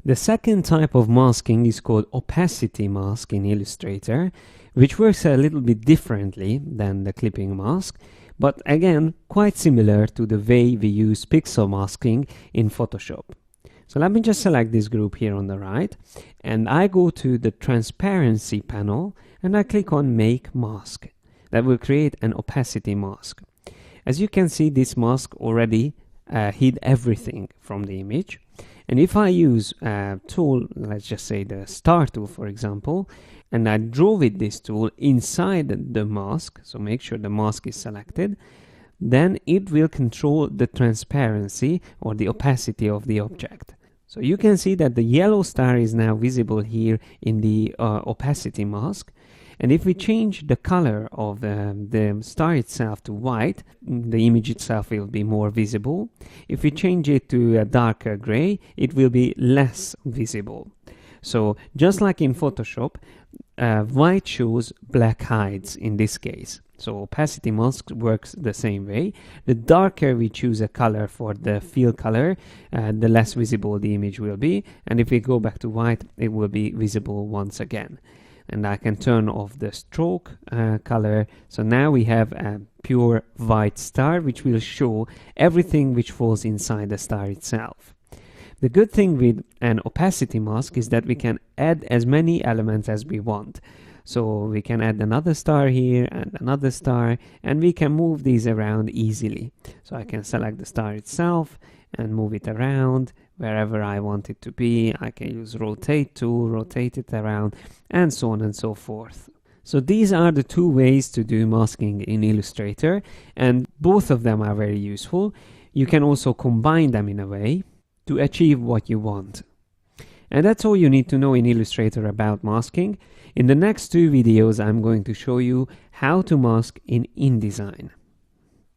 The second type of masking is called opacity mask in Illustrator, which works a little bit differently than the clipping mask, but again quite similar to the way we use pixel masking in Photoshop. So let me just select this group here on the right, and I go to the transparency panel and I click on make mask. That will create an opacity mask. As you can see, this mask already hid everything from the image. And if I use a tool, let's just say the star tool for example, and I draw with this tool inside the mask, so make sure the mask is selected, then it will control the transparency or the opacity of the object. So you can see that the yellow star is now visible here in the opacity mask. And if we change the color of the star itself to white, the image itself will be more visible. If we change it to a darker gray, it will be less visible. So just like in Photoshop, white shows, black hides in this case. So opacity mask works the same way. The darker we choose a color for the fill color, the less visible the image will be. And if we go back to white, it will be visible once again. And I can turn off the stroke color. So now we have a pure white star, which will show everything which falls inside the star itself. The good thing with an opacity mask is that we can add as many elements as we want. So we can add another star here and another star, and we can move these around easily. So I can select the star itself and move it around wherever I want it to be. I can use rotate tool, rotate it around, and so on and so forth. So these are the two ways to do masking in Illustrator, and both of them are very useful. You can also combine them in a way to achieve what you want. And that's all you need to know in Illustrator about masking. In the next two videos, I'm going to show you how to mask in InDesign.